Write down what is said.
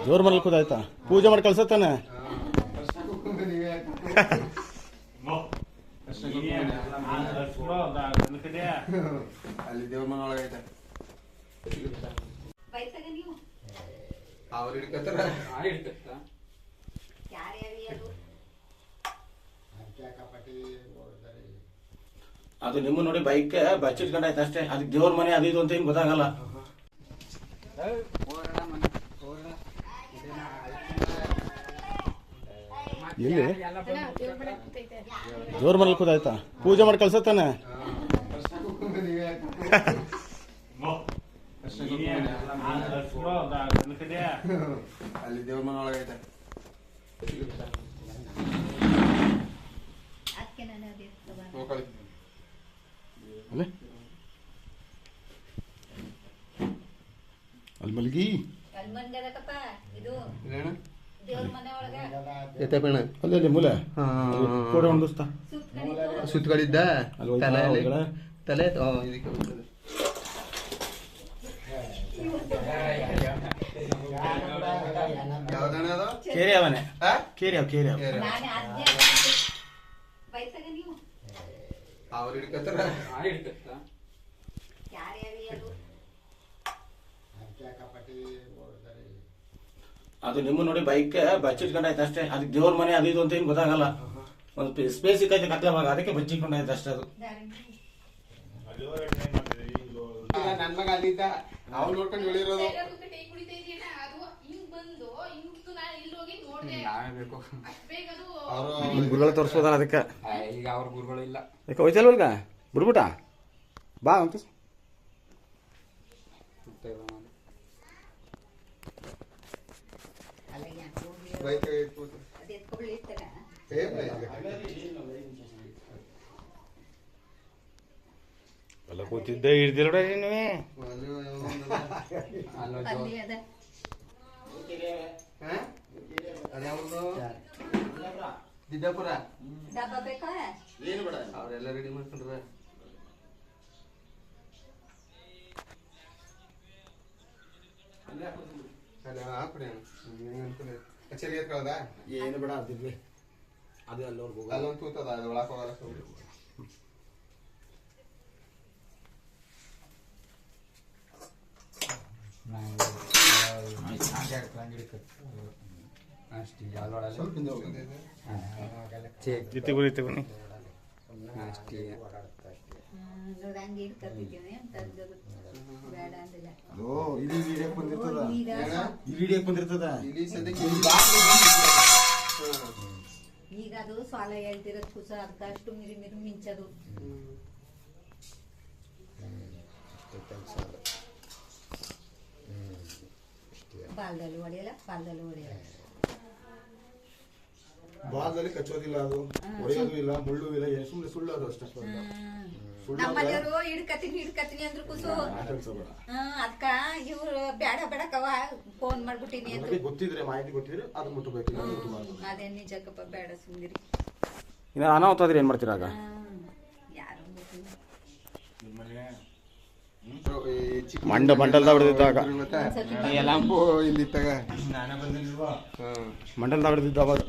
ಜೋರ್ ಮಲ್ಕೋದಾಯ್ತಾ? ಪೂಜೆ ಮಾಡಿ ಕಳ್ಸತ್ತಾನೆ. ಅಲ್ಲಿ ದೇವ್ರ ಮನೆ ಒಳಗೈತೆ ಅವ್ರು ಹಿಡ್ಕತ್ತಾರ. ಅದು ನಿಮ್ಮ ನೋಡಿ ಬೈಕ್ ಬಚ್ಚಿಟ್ಕೊಂಡಾಯ್ತು ಅಷ್ಟೇ. ಅದಕ್ಕೆ ದೇವ್ರ ಮನೆ ಅದು ಇದು ಅಂತ ಏನು ಗೊತ್ತಾಗಲ್ಲ. ಎಲ್ಲಿ ಜೋರ್ ಮಲ್ಕೋದಾಯ್ತಾ? ಪೂಜೆ ಮಾಡಿ ಕಳ್ಸತ್ತಾನೆ. ಅಲ್ಲಿ ದೇವ್ರ ಮನೆ ಒಳಗೈತೆ. ಅಲ್ಲಿ ಮಲ್ಗಿ ಅಲ್ಲಿ ಮೂಲೆ ಕೋಡೆ ಹೊಂದಿಸ್ತಾ ಸುತ್ತಗಳಿದ್ದ ತಲೆ ಕೇರಿ ಅವನೇ ಕೇರಿ ಅವ್ ಕೇರಿ ಅವ್ರು ಹಿಡ್ಕತ್ತಾರ. ಅದು ನಿಮ್ಮ ನೋಡಿ ಬೈಕ್ ಬಚ್ಚಿಟ್ಕೊಂಡಾಯ್ತು ಅಷ್ಟೇ. ಅದಕ್ಕೆ ದೇವ್ರ ಮನೆ ಅದು ಇದು ಅಂತ ಏನು ಗೊತ್ತಾಗಲ್ಲ. ಒಂದು ಸ್ಪೇಸ್ ಸಿಕ್ಕೈತೆ ಕತ್ಲವಾಗ, ಅದಕ್ಕೆ ಬಚ್ಚಿಟ್ಕೊಂಡಾಯ್ತು ಅಷ್ಟೇ. ಅದು ನನ್ ಮಗ ಅಲ್ಲಿದ್ದ, ಅವ್ರು ನೋಡ್ಕೊಂಡು ಹೇಳಿರೋದು. ಗುರುಗಳು ತೋರಿಸ್ಬೋದಲ್ಲ ಅದಕ್ಕೆ. ಈಗ ಅವ್ರ ಗುರುಗಳು ಇಲ್ಲ. ಯಾಕೆ ಹೋಯ್ತಲ್ವಲ್ಗ ಬಿಡ್ಬಿಟ್ಟ ಬಾ ಅಂತ. ಎಲ್ಲ ಕೂತಿದ್ದೆ ಹಿಡ್ದಿಲ್ಲ ನೀವೇ. ದಿದ್ದಾಪುರ ಏನು ಬೇಡ, ಅವರೆಲ್ಲ ರೆಡಿ ಮಾಡ್ಕೊಂಡ್ರ. ಕಚೇರಿ ಎತ್ಕೊಳ್ಳೋದ ಏನು ಬೇಡ ಅದಿರ್ಲಿ. ಅದು ಅಲ್ಲೋರ್ಗು ಅಲ್ಲೊಂದು ತೂತದ, ಅದು ಒಳಗೆ ಹೋಗಲ್ಲ. ಈಗ ಅದು ಸಾಲ ಹೇಳ್ತಿರೋದು ಕುಸ ಅರ್ಧ ಅಷ್ಟು ಮಿರಿ ಮಿಂಚದು. ಬಾಲ್ದಲ್ಲಿ ಹೊಡೆಯಲ್ಲ, ಬಾಲ್ದಲ್ಲಿ ಹೊಡೆಯಲ್ಲ. ಬಾಲ್ದಲ್ಲಿ ಕಚ್ಚೋದಿಲ್ಲ, ಅದು ಹೊಡೆಯೋದು ಇಲ್ಲ, ಮುಳ್ಳು ಇಲ್ಲ, ಸುಮ್ಮನೆ ಸುಳ್ಳು ಅದು ಅಷ್ಟೇ. ನಮ್ಮನೆಯವರು ಹಿಡ್ಕತೀನಿ ಅಂದ್ರು ಕುಸು. ಅದ್ಕ ಇವ್ರು ಬೇಡ ಬೇಡಕವ ಫೋನ್ ಮಾಡ್ಬಿಟ್ಟಿನಿ ಅಂತ ಗೊತ್ತಿದ್ರೆ, ಮಾಹಿತಿ ಗೊತ್ತಿದ್ರೆ ಅದು ಮುಟ್ಟಬೇಕು. ಅದೇ ನಿಜಕ್ಕಪ್ಪ, ಬೇಡ ಸುಂದಿರಿ. ಇನ್ನ ಅನಾಹುತ ಆದ್ರೆ ಏನ್ ಮಾಡ್ತೀರಾಗ? ಯಾರು ಮಂಡಲ್ದ ಹೊಡೆದಿದ್ದಾಗ ಇಲ್ಲಿ ಮಂಡಲ್ದ ಹೊಡೆದಿದ್ದ ಅವಾಗ